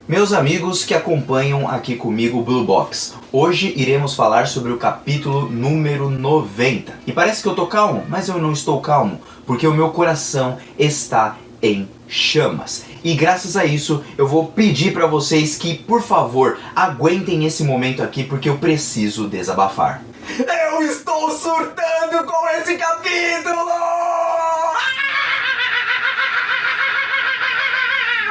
Meus amigos que acompanham aqui comigo o Blue Box, hoje iremos falar sobre o capítulo número 90. E parece que eu tô calmo, mas eu não estou calmo, porque o meu coração está em chamas. E graças a isso eu vou pedir para vocês que, por favor, aguentem esse momento aqui, porque eu preciso desabafar. Eu estou surtando com esse capítulo!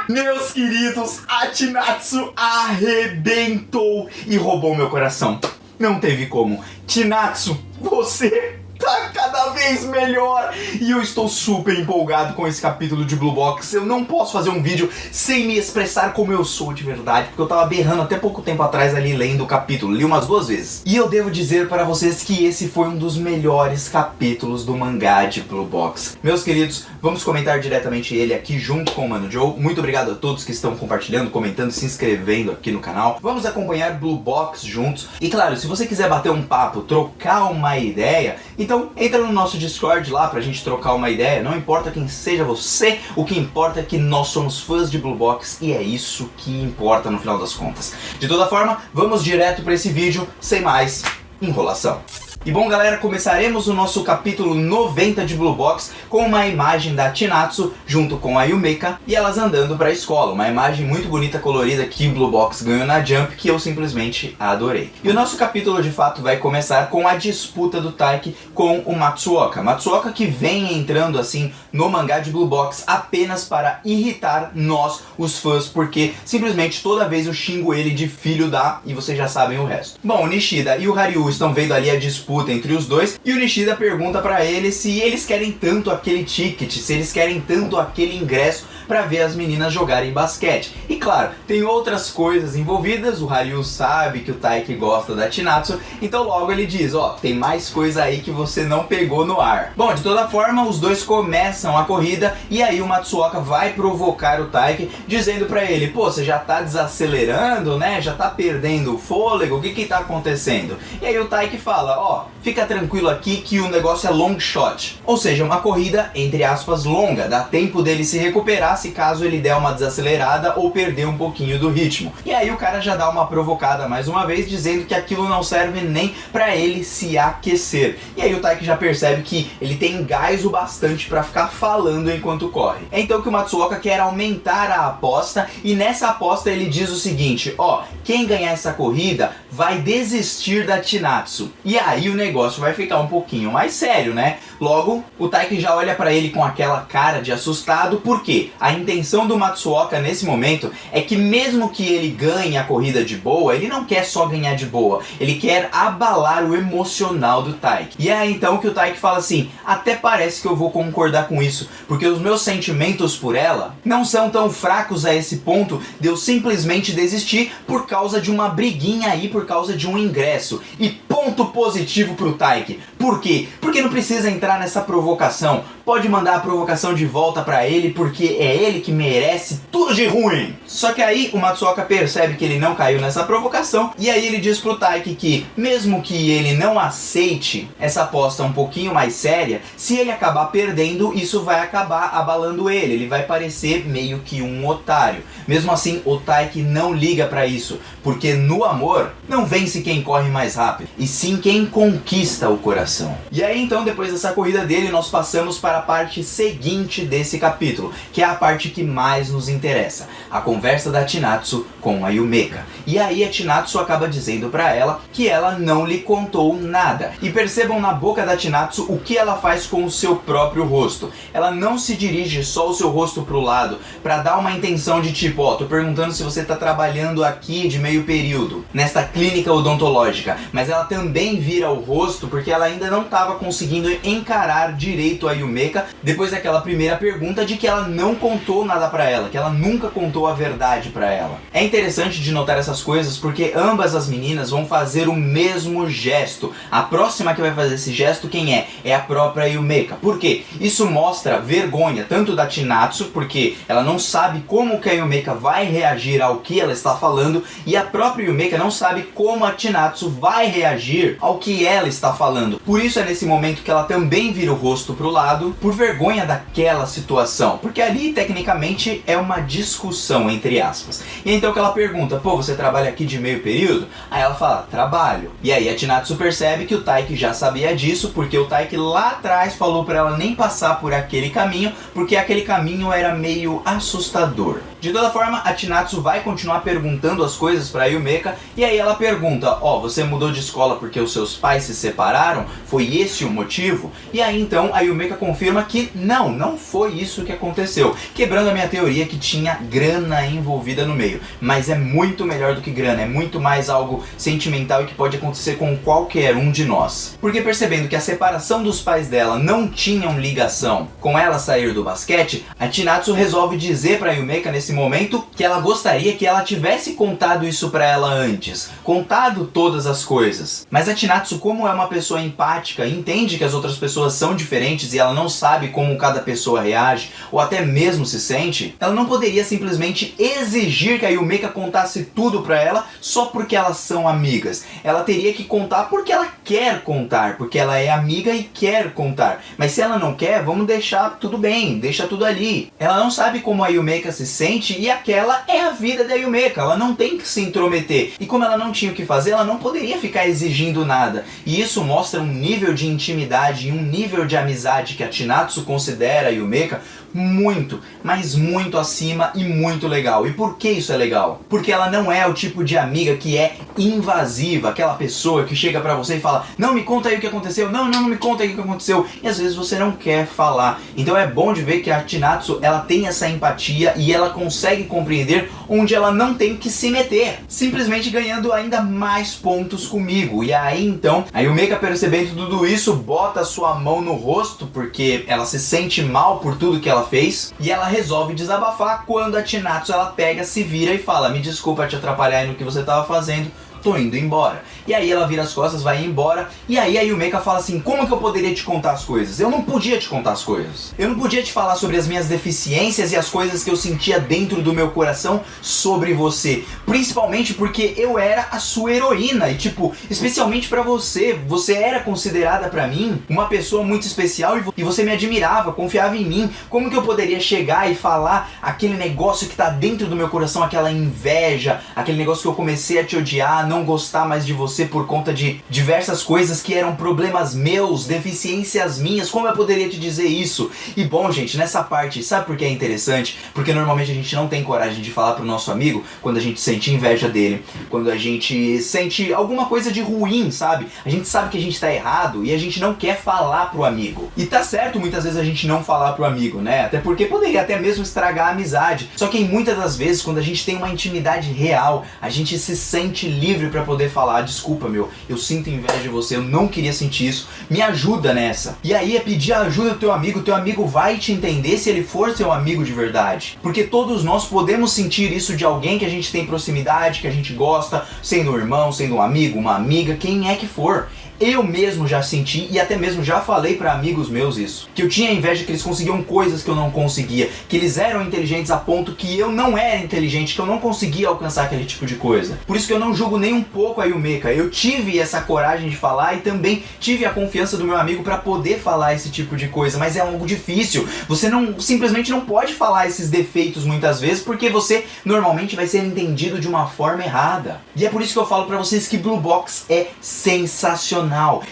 Meus queridos, a Chinatsu arrebentou e roubou meu coração. Não teve como. Chinatsu, você tá cada vez melhor e eu estou super empolgado com esse capítulo de Blue Box. Eu não posso fazer um vídeo sem me expressar como eu sou de verdade, porque eu tava berrando até pouco tempo atrás ali lendo o capítulo, li umas 2 vezes. E eu devo dizer para vocês que esse foi um dos melhores capítulos do mangá de Blue Box. Meus queridos, vamos comentar diretamente ele aqui junto com o Mano Joe. Muito obrigado a todos que estão compartilhando, comentando, se inscrevendo aqui no canal. Vamos acompanhar Blue Box juntos. E claro, se você quiser bater um papo, trocar uma ideia, então entra no nosso Discord lá pra gente trocar uma ideia. Não importa quem seja você, o que importa é que nós somos fãs de Blue Box e é isso que importa no final das contas. De toda forma, vamos direto pra esse vídeo, sem mais enrolação. E bom galera, começaremos o nosso capítulo 90 de Blue Box com uma imagem da Chinatsu junto com a Yumeka e elas andando para a escola. Uma imagem muito bonita, colorida que o Blue Box ganhou na Jump, que eu simplesmente adorei. E o nosso capítulo de fato vai começar com a disputa do Taiki com o Matsuoka. Matsuoka que vem entrando assim no mangá de Blue Box apenas para irritar nós, os fãs, porque simplesmente toda vez eu xingo ele de filho da... e vocês já sabem o resto. Bom, o Nishida e o Haryu estão vendo ali a disputa entre os dois e o Nishida pergunta pra ele se eles querem tanto aquele ticket, se eles querem tanto aquele ingresso pra ver as meninas jogarem basquete. E claro, tem outras coisas envolvidas, o Haryu sabe que o Taiki gosta da Chinatsu, então logo ele diz, ó, tem mais coisa aí que você não pegou no ar. Bom, de toda forma, os dois começam a corrida e aí o Matsuoka vai provocar o Taiki, dizendo pra ele, pô, você já tá desacelerando, né, já tá perdendo o fôlego, o que que tá acontecendo? E aí o Taiki fala, ó, fica tranquilo aqui que o negócio é long shot, ou seja, uma corrida, entre aspas, longa, dá tempo dele se recuperar se caso ele der uma desacelerada ou perder um pouquinho do ritmo. E aí o cara já dá uma provocada mais uma vez, dizendo que aquilo não serve nem pra ele se aquecer. E aí o Taiki já percebe que ele tem gás o bastante pra ficar falando enquanto corre. É então que o Matsuoka quer aumentar a aposta e nessa aposta ele diz o seguinte, ó, quem ganhar essa corrida vai desistir da Chinatsu. E aí o negócio vai ficar um pouquinho mais sério, né? Logo, o Taiki já olha pra ele com aquela cara de assustado, porque a intenção do Matsuoka nesse momento é que mesmo que ele ganhe a corrida de boa, ele não quer só ganhar de boa, ele quer abalar o emocional do Taiki. E é então que o Taiki fala assim, até parece que eu vou concordar com isso, porque os meus sentimentos por ela não são tão fracos a esse ponto de eu simplesmente desistir por causa de uma briguinha aí, por causa de um ingresso. E ponto positivo pro Taiki. Por quê? Porque não precisa entrar nessa provocação. Pode mandar a provocação de volta pra ele, porque é ele que merece tudo de ruim. Só que aí o Matsuoka percebe que ele não caiu nessa provocação, e aí ele diz pro Taiki que, mesmo que ele não aceite essa aposta um pouquinho mais séria, se ele acabar perdendo, isso vai acabar abalando ele. Ele vai parecer meio que um otário. Mesmo assim, o Taiki não liga pra isso, porque no amor não vence quem corre mais rápido, e sim quem conquista o coração. E aí então, depois dessa corrida dele, nós passamos para a parte seguinte desse capítulo, que é a parte que mais nos interessa, a conversa da Chinatsu com a Yumeka. E aí a Chinatsu acaba dizendo pra ela que ela não lhe contou nada. E percebam na boca da Chinatsu o que ela faz com o seu próprio rosto. Ela não se dirige só o seu rosto pro lado, pra dar uma intenção de tipo, ó, tô perguntando se você tá trabalhando aqui de meio período, nesta clínica odontológica, mas ela também vira o rosto porque ela ainda não tava conseguindo encarar direito a Yumeka depois daquela primeira pergunta de que ela não contou nada pra ela, que ela nunca contou a verdade pra ela. É interessante de notar essas coisas porque ambas as meninas vão fazer o mesmo gesto. A próxima que vai fazer esse gesto, quem é? É a própria Yumeka. Por quê? Isso mostra vergonha tanto da Chinatsu, porque ela não sabe como que a Yumeka vai reagir ao que ela está falando, e a própria Yumeka não sabe como a Chinatsu vai reagir ao que ela está falando. Por isso é nesse momento que ela também vira o rosto pro lado por vergonha daquela situação, porque ali tecnicamente é uma discussão, entre aspas. E então que ela pergunta, pô, você trabalha aqui de meio período? Aí ela fala, trabalho. E aí a Chinatsu percebe que o Taiki já sabia disso, porque o Taiki lá atrás falou pra ela nem passar por aquele caminho, porque aquele caminho era meio assustador. De toda forma, a Chinatsu vai continuar perguntando as coisas pra Yumeka, e aí ela pergunta, ó, você mudou de escola porque os seus pais se separaram? Foi esse o motivo? E aí então a Yumeka confirma que não foi isso que aconteceu, quebrando a minha teoria que tinha grana envolvida no meio. Mas é muito melhor do que grana, é muito mais algo sentimental e que pode acontecer com qualquer um de nós. Porque percebendo que a separação dos pais dela não tinham ligação com ela sair do basquete, a Chinatsu resolve dizer pra Yumeka nesse momento que ela gostaria que ela tivesse contado isso pra ela antes, contado todas as coisas. Mas a Chinatsu, como é uma pessoa empática, entende que as outras pessoas são diferentes e ela não sabe como cada pessoa reage ou até mesmo se sente, ela não poderia simplesmente exigir que a Yumeka contasse tudo pra ela só porque elas são amigas. Ela teria que contar porque ela quer contar, porque ela é amiga e quer contar. Mas se ela não quer, vamos deixar tudo bem, deixa tudo ali. Ela não sabe como a Yumeka se sente e aquela é a vida da Yumeka, ela não tem que se intrometer. E como ela não tinha o que fazer, ela não poderia ficar exigindo nada. E isso mostra um nível de intimidade e um nível de amizade que a Chinatsu considera a Yumeka muito, mas muito acima e muito legal. E por que isso é legal? Porque ela não é o tipo de amiga que é invasiva, aquela pessoa que chega pra você e fala, não, me conta aí o que aconteceu, não me conta aí o que aconteceu, e às vezes você não quer falar. Então é bom de ver que a Chinatsu, ela tem essa empatia e ela consegue compreender onde ela não tem que se meter, simplesmente ganhando ainda mais pontos comigo. E aí então, a Yumeka, percebendo tudo isso, bota sua mão no rosto, porque ela se sente mal por tudo que ela fez, e ela resolve desabafar quando a Chinatsu, ela pega, se vira e fala, me desculpa te atrapalhar aí no que você tava fazendo, tô indo embora. E aí ela vira as costas, vai embora, e aí a Yumeka fala assim, como que eu poderia te contar as coisas? Eu não podia te contar as coisas. Eu não podia te falar sobre as minhas deficiências e as coisas que eu sentia dentro do meu coração sobre você. Principalmente porque eu era a sua heroína, e tipo, especialmente pra você. Você era considerada pra mim uma pessoa muito especial e você me admirava, confiava em mim. Como que eu poderia chegar e falar aquele negócio que tá dentro do meu coração, aquela inveja, aquele negócio que eu comecei a te odiar, não gostar mais de você por conta de diversas coisas que eram problemas meus, deficiências minhas, como eu poderia te dizer isso? E bom, gente, nessa parte, sabe por que é interessante? Porque normalmente a gente não tem coragem de falar pro nosso amigo quando a gente sente inveja dele, quando a gente sente alguma coisa de ruim, sabe? A gente sabe que a gente tá errado e a gente não quer falar pro amigo. E tá certo muitas vezes a gente não falar pro amigo, né? Até porque poderia até mesmo estragar a amizade. Só que muitas das vezes, quando a gente tem uma intimidade real, a gente se sente livre pra poder falar, desculpa meu, eu sinto inveja de você, eu não queria sentir isso, me ajuda nessa. E aí é pedir a ajuda do teu amigo vai te entender se ele for seu amigo de verdade. Porque todos nós podemos sentir isso de alguém que a gente tem proximidade, que a gente gosta, sendo um irmão, sendo um amigo, uma amiga, quem é que for. Eu mesmo já senti e até mesmo já falei pra amigos meus isso. Que eu tinha inveja que eles conseguiam coisas que eu não conseguia. Que eles eram inteligentes a ponto que eu não era inteligente, que eu não conseguia alcançar aquele tipo de coisa. Por isso que eu não julgo nem um pouco a Yumeka. Eu tive essa coragem de falar e também tive a confiança do meu amigo pra poder falar esse tipo de coisa. Mas é algo difícil. Você simplesmente não pode falar esses defeitos muitas vezes porque você normalmente vai ser entendido de uma forma errada. E é por isso que eu falo pra vocês que Blue Box é sensacional.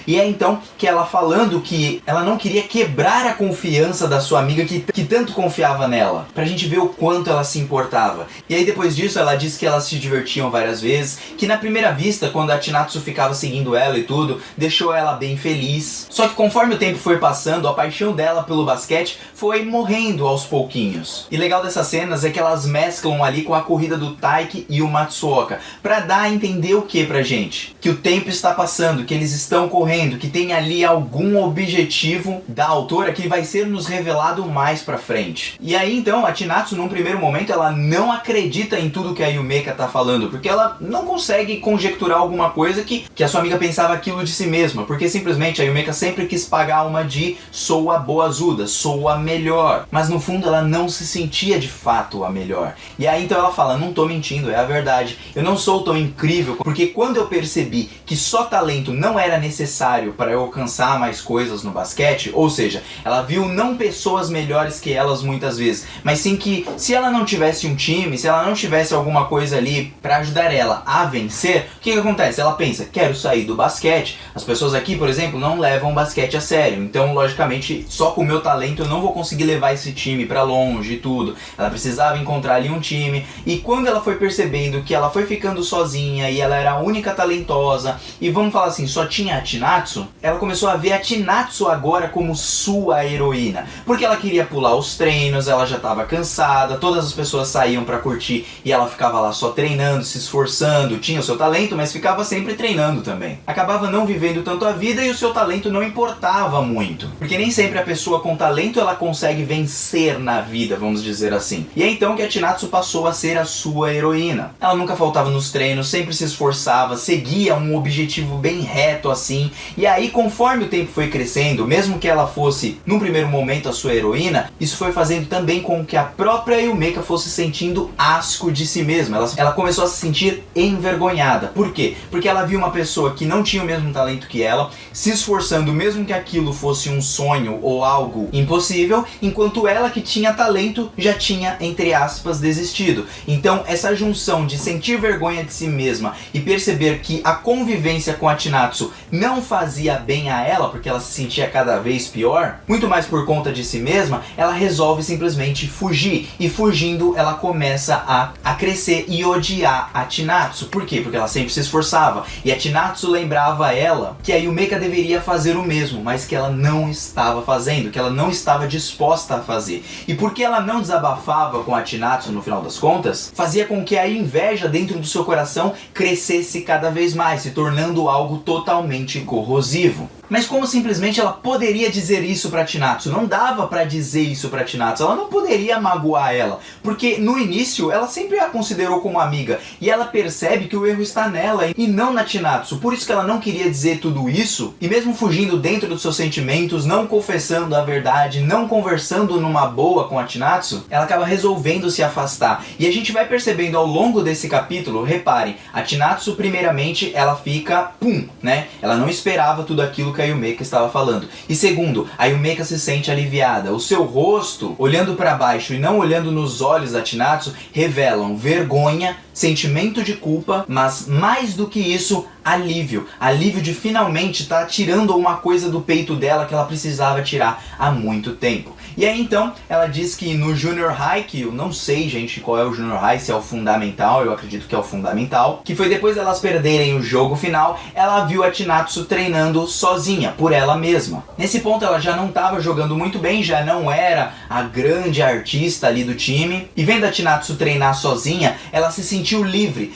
E é então que ela falando que ela não queria quebrar a confiança da sua amiga que tanto confiava nela, pra gente ver o quanto ela se importava. E aí depois disso ela disse que elas se divertiam várias vezes, que na primeira vista, quando a Chinatsu ficava seguindo ela e tudo, deixou ela bem feliz. Só que conforme o tempo foi passando, a paixão dela pelo basquete foi morrendo aos pouquinhos. E legal dessas cenas é que elas mesclam ali com a corrida do Taiki e o Matsuoka, pra dar a entender o que pra gente? Que o tempo está passando, que eles estão correndo, que tem ali algum objetivo da autora que vai ser nos revelado mais pra frente. E aí então a Chinatsu num primeiro momento ela não acredita em tudo que a Yumeka tá falando, porque ela não consegue conjecturar alguma coisa que a sua amiga pensava aquilo de si mesma, porque simplesmente a Yumeka sempre quis pagar uma de sou a boazuda, sou a melhor, mas no fundo ela não se sentia de fato a melhor. E aí então ela fala, não tô mentindo, é a verdade, eu não sou tão incrível, porque quando eu percebi que só talento não era era necessário para eu alcançar mais coisas no basquete, ou seja, ela viu não pessoas melhores que elas muitas vezes, mas sim que se ela não tivesse um time, se ela não tivesse alguma coisa ali para ajudar ela a vencer, o que acontece? Ela pensa, quero sair do basquete. As pessoas aqui, por exemplo, não levam o basquete a sério, então logicamente só com o meu talento eu não vou conseguir levar esse time para longe e tudo. Ela precisava encontrar ali um time, e quando ela foi percebendo que ela foi ficando sozinha e ela era a única talentosa, e vamos falar assim, só tinha a Chinatsu, ela começou a ver a Chinatsu agora como sua heroína, porque ela queria pular os treinos, ela já estava cansada, todas as pessoas saíam para curtir e ela ficava lá só treinando, se esforçando, tinha o seu talento, mas ficava sempre treinando também. Acabava não vivendo tanto a vida e o seu talento não importava muito, porque nem sempre a pessoa com talento ela consegue vencer na vida, vamos dizer assim. E é então que a Chinatsu passou a ser a sua heroína. Ela nunca faltava nos treinos, sempre se esforçava, seguia um objetivo bem reto assim, e aí conforme o tempo foi crescendo, mesmo que ela fosse num primeiro momento a sua heroína, isso foi fazendo também com que a própria Yumeka fosse sentindo asco de si mesma. Ela começou a se sentir envergonhada. Por quê? Porque ela viu uma pessoa que não tinha o mesmo talento que ela, se esforçando mesmo que aquilo fosse um sonho ou algo impossível, enquanto ela que tinha talento já tinha, entre aspas, desistido. Então essa junção de sentir vergonha de si mesma e perceber que a convivência com a Chinatsu não fazia bem a ela, porque ela se sentia cada vez pior, muito mais por conta de si mesma, ela resolve simplesmente fugir. E fugindo, ela começa a crescer e odiar a Chinatsu. Por quê? Porque ela sempre se esforçava. E a Chinatsu lembrava a ela que a Yumeka deveria fazer o mesmo, mas que ela não estava fazendo, que ela não estava disposta a fazer. E porque ela não desabafava com a Chinatsu no final das contas, fazia com que a inveja dentro do seu coração crescesse cada vez mais, se tornando algo totalmente corrosivo. Mas como simplesmente ela poderia dizer isso pra Chinatsu? Não dava pra dizer isso pra Chinatsu, ela não poderia magoar ela, porque no início ela sempre a considerou como amiga, e ela percebe que o erro está nela e não na Chinatsu. Por isso que ela não queria dizer tudo isso, e mesmo fugindo dentro dos seus sentimentos, não confessando a verdade, não conversando numa boa com a Chinatsu, ela acaba resolvendo se afastar. E a gente vai percebendo ao longo desse capítulo, reparem, a Chinatsu primeiramente ela fica né? Ela não esperava tudo aquilo que a Yumeka estava falando. E segundo, a Yumeka se sente aliviada. O seu rosto, olhando para baixo e não olhando nos olhos da Chinatsu, revelam vergonha, sentimento de culpa, mas mais do que isso, alívio. Alívio de finalmente estar tirando uma coisa do peito dela que ela precisava tirar há muito tempo. E aí então, ela diz que no Junior High, que eu não sei, gente, qual é o Junior High, se é o fundamental, eu acredito que é o fundamental, que foi depois delas perderem o jogo final, ela viu a Chinatsu treinando sozinha, por ela mesma. Nesse ponto ela já não estava jogando muito bem, já não era a grande artista ali do time, e vendo a Chinatsu treinar sozinha, ela se sentiu livre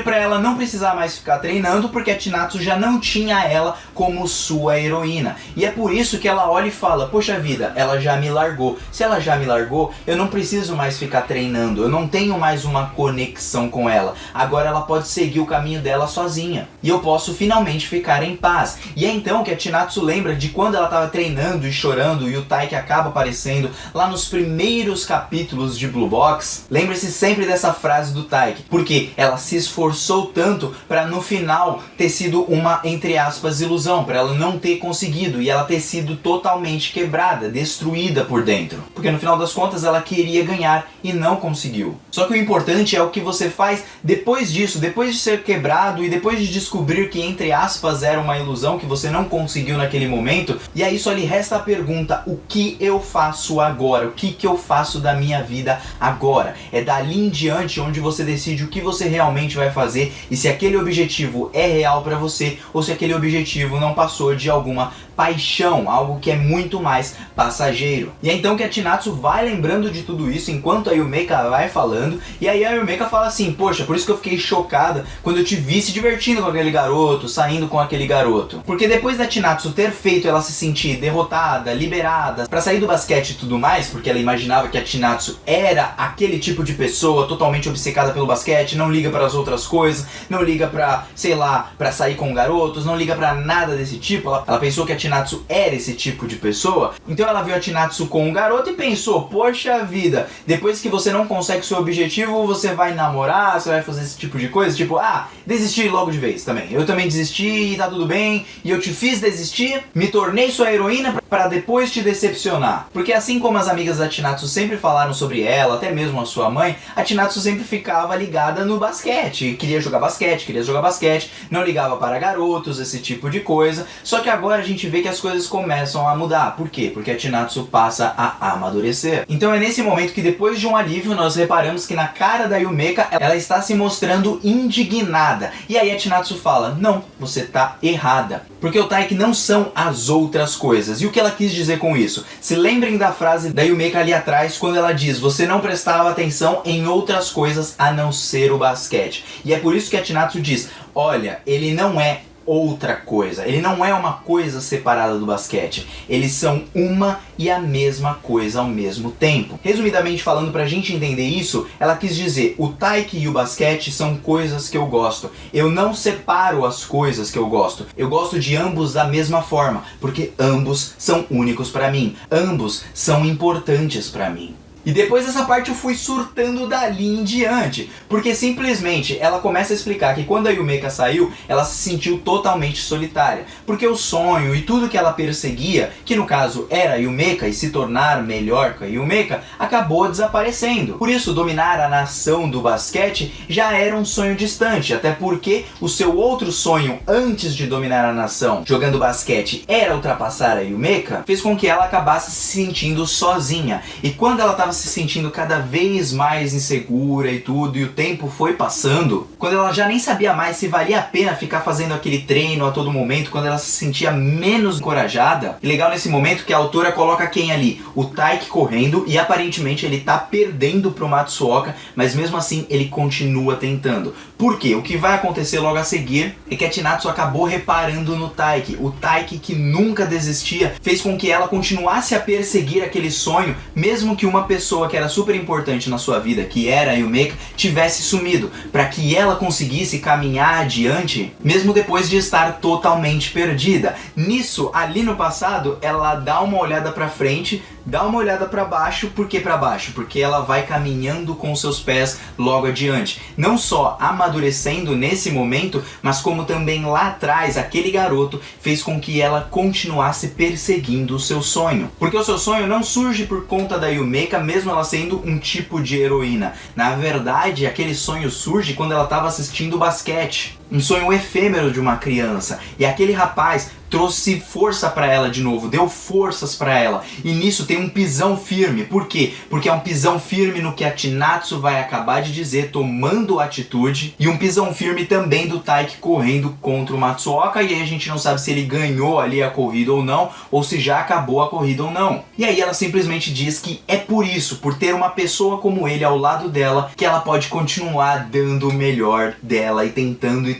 para ela não precisar mais ficar treinando, porque a Chinatsu já não tinha ela como sua heroína. E é por isso que ela olha e fala, poxa vida, ela já me largou. Se ela já me largou, eu não preciso mais ficar treinando, eu não tenho mais uma conexão com ela. Agora ela pode seguir o caminho dela sozinha, e eu posso finalmente ficar em paz. E é então que a Chinatsu lembra de quando ela estava treinando e chorando, e o Taiki acaba aparecendo lá nos primeiros capítulos de Blue Box. Lembre-se sempre dessa frase do Taiki, porque ela se esforçou tanto para no final ter sido uma, entre aspas, ilusão, para ela não ter conseguido e ela ter sido totalmente quebrada, destruída por dentro. Porque no final das contas ela queria ganhar e não conseguiu. Só que o importante é o que você faz depois disso, depois de ser quebrado e depois de descobrir que, entre aspas, era uma ilusão, que você não conseguiu naquele momento. E aí só lhe resta a pergunta, o que eu faço agora? O que eu faço da minha vida agora? É dali em diante onde você decide o que você realmente vai fazer e se aquele objetivo é real para você ou se aquele objetivo não passou de alguma paixão, algo que é muito mais passageiro. E é então que a Chinatsu vai lembrando de tudo isso enquanto a Yumeka vai falando, e aí a Yumeka fala assim, poxa, por isso que eu fiquei chocada quando eu te vi se divertindo com aquele garoto, saindo com aquele garoto. Porque depois da Chinatsu ter feito ela se sentir derrotada, liberada, pra sair do basquete e tudo mais, porque ela imaginava que a Chinatsu era aquele tipo de pessoa totalmente obcecada pelo basquete, não liga para as outras coisas, não liga pra, sei lá, pra sair com garotos, não liga pra nada desse tipo, ela pensou que a Chinatsu era esse tipo de pessoa. Então ela viu a Chinatsu com um garoto e pensou, poxa vida, depois que você não consegue o seu objetivo, você vai namorar, você vai fazer esse tipo de coisa, tipo, desistir logo de vez também. Eu também desisti e tá tudo bem, e eu te fiz desistir, me tornei sua heroína para depois te decepcionar. Porque assim como as amigas da Chinatsu sempre falaram sobre ela, até mesmo a sua mãe, a Chinatsu sempre ficava ligada no basquete, queria jogar basquete, não ligava para garotos, esse tipo de coisa. Só que agora a gente vê que as coisas começam a mudar. Por quê? Porque a Chinatsu passa a amadurecer. Então é nesse momento que, depois de um alívio, nós reparamos que na cara da Yumeka ela está se mostrando indignada. E aí a Chinatsu fala, não, você tá errada. Porque o Taiki não são as outras coisas. E o que ela quis dizer com isso? Se lembrem da frase da Yumeka ali atrás, quando ela diz, você não prestava atenção em outras coisas a não ser o basquete. E é por isso que a Chinatsu diz, olha, ele não é outra coisa, ele não é uma coisa separada do basquete, eles são uma e a mesma coisa ao mesmo tempo. Resumidamente falando, pra gente entender isso, ela quis dizer, o Taiki e o basquete são coisas que eu gosto, eu não separo as coisas que eu gosto de ambos da mesma forma, porque ambos são únicos pra mim, ambos são importantes pra mim. E depois dessa parte eu fui surtando dali em diante, porque simplesmente ela começa a explicar que quando a Yumeka saiu, ela se sentiu totalmente solitária, porque o sonho e tudo que ela perseguia, que no caso era a Yumeka e se tornar melhor que a Yumeka, acabou desaparecendo. Por isso, dominar a nação do basquete já era um sonho distante, até porque o seu outro sonho antes de dominar a nação, jogando basquete, era ultrapassar a Yumeka, fez com que ela acabasse se sentindo sozinha. E quando ela estava se sentindo cada vez mais insegura e tudo, e o tempo foi passando, quando ela já nem sabia mais se valia a pena ficar fazendo aquele treino a todo momento, quando ela se sentia menos encorajada, e legal nesse momento que a autora coloca quem ali? O Taiki correndo, e aparentemente ele tá perdendo pro Matsuoka, mas mesmo assim ele continua tentando. Por quê? O que vai acontecer logo a seguir é que a Chinatsu acabou reparando no Taiki. O Taiki, que nunca desistia, fez com que ela continuasse a perseguir aquele sonho, mesmo que uma pessoa que era super importante na sua vida, que era a Yumeka, tivesse sumido, para que ela conseguisse caminhar adiante, mesmo depois de estar totalmente perdida. Nisso, ali no passado, ela dá uma olhada para frente, dá uma olhada para baixo. Por que para baixo? Porque ela vai caminhando com seus pés logo adiante. Não só amadurecendo nesse momento, mas como também lá atrás, aquele garoto fez com que ela continuasse perseguindo o seu sonho. Porque o seu sonho não surge por conta da Yumeka, mesmo ela sendo um tipo de heroína. Na verdade, aquele sonho surge quando ela estava assistindo basquete. Um sonho efêmero de uma criança. E aquele rapaz trouxe força pra ela de novo, deu forças pra ela. E nisso tem um pisão firme. Por quê? Porque é um pisão firme no que a Chinatsu vai acabar de dizer, tomando atitude. E um pisão firme também do Taiki correndo contra o Matsuoka. E aí a gente não sabe se ele ganhou ali a corrida ou não, ou se já acabou a corrida ou não. E aí ela simplesmente diz que é por isso, por ter uma pessoa como ele ao lado dela, que ela pode continuar dando o melhor dela e tentando.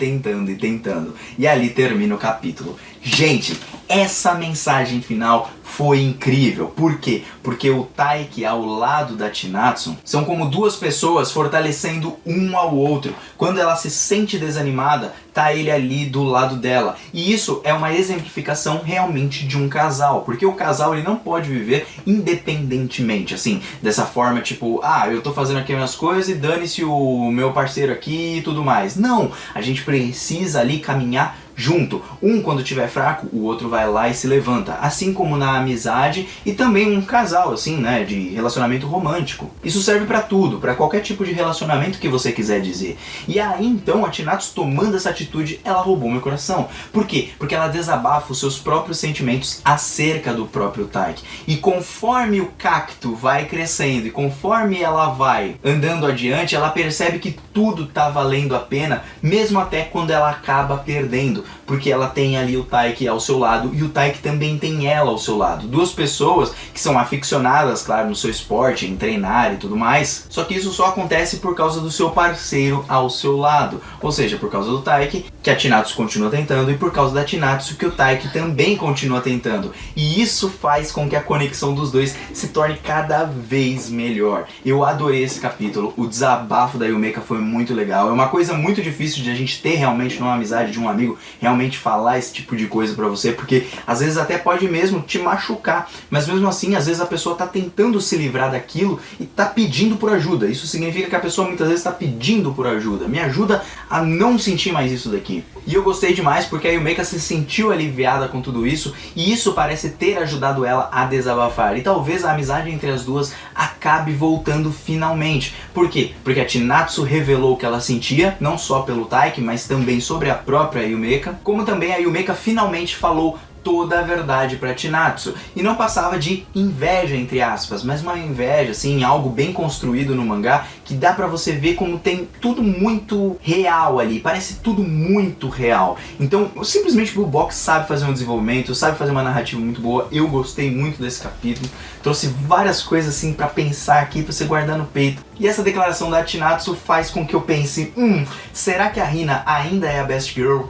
E ali termina o capítulo. Gente, essa mensagem final foi incrível. Por quê? Porque o Taiki ao lado da Chinatsu são como duas pessoas fortalecendo um ao outro. Quando ela se sente desanimada, tá ele ali do lado dela. E isso é uma exemplificação realmente de um casal. Porque o casal ele não pode viver independentemente, assim, dessa forma tipo, eu tô fazendo aqui minhas coisas e dane-se o meu parceiro aqui e tudo mais. Não, a gente precisa ali caminhar junto. Um quando estiver fraco, o outro vai lá e se levanta. Assim como na amizade e também um casal, assim, né, de relacionamento romântico. Isso serve pra tudo, pra qualquer tipo de relacionamento que você quiser dizer. E aí então a Chinatsu, tomando essa atitude, ela roubou meu coração. Por quê? Porque ela desabafa os seus próprios sentimentos acerca do próprio Taiki. E conforme o cacto vai crescendo e conforme ela vai andando adiante, ela percebe que tudo tá valendo a pena, mesmo até quando ela acaba perdendo. Porque ela tem ali o Taiki ao seu lado e o Taiki também tem ela ao seu lado. Duas pessoas que são aficionadas, claro, no seu esporte, em treinar e tudo mais. Só que isso só acontece por causa do seu parceiro ao seu lado. Ou seja, por causa do Taiki, que a Chinatsu continua tentando, e por causa da Chinatsu, que o Taiki também continua tentando. E isso faz com que a conexão dos dois se torne cada vez melhor. Eu adorei esse capítulo. O desabafo da Yumeka foi muito legal. É uma coisa muito difícil de a gente ter realmente numa amizade de um amigo, realmente falar esse tipo de coisa pra você, porque às vezes até pode mesmo te machucar, mas mesmo assim, às vezes a pessoa tá tentando se livrar daquilo e tá pedindo por ajuda. Isso significa que a pessoa muitas vezes tá pedindo por ajuda. Me ajuda a não sentir mais isso daqui. E eu gostei demais porque a Yumeka se sentiu aliviada com tudo isso, e isso parece ter ajudado ela a desabafar. E talvez a amizade entre as duas acabe voltando finalmente. Por quê? Porque a Chinatsu revelou o que ela sentia, não só pelo Taiki, mas também sobre a própria Yumeka, como também a Yumeka finalmente falou toda a verdade pra Chinatsu. E não passava de inveja, entre aspas, mas uma inveja, assim, algo bem construído no mangá, que dá pra você ver como tem tudo muito real ali, parece tudo muito real. Então, simplesmente o Blue Box sabe fazer um desenvolvimento, sabe fazer uma narrativa muito boa. Eu gostei muito desse capítulo, trouxe várias coisas assim pra pensar aqui, pra você guardar no peito. E essa declaração da Chinatsu faz com que eu pense, será que a Hina ainda é a best girl?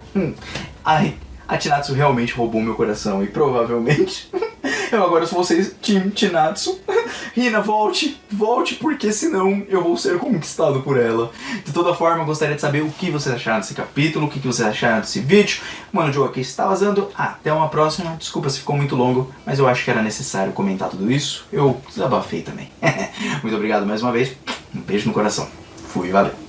A Chinatsu realmente roubou meu coração e provavelmente eu agora sou vocês, Team Chinatsu. Hina, volte, porque senão eu vou ser conquistado por ela. De toda forma, eu gostaria de saber o que vocês acharam desse capítulo, o que vocês acharam desse vídeo. Mano, o Joe aqui está vazando. Até uma próxima. Desculpa se ficou muito longo, mas eu acho que era necessário comentar tudo isso. Eu desabafei também. Muito obrigado mais uma vez. Um beijo no coração. Fui, valeu.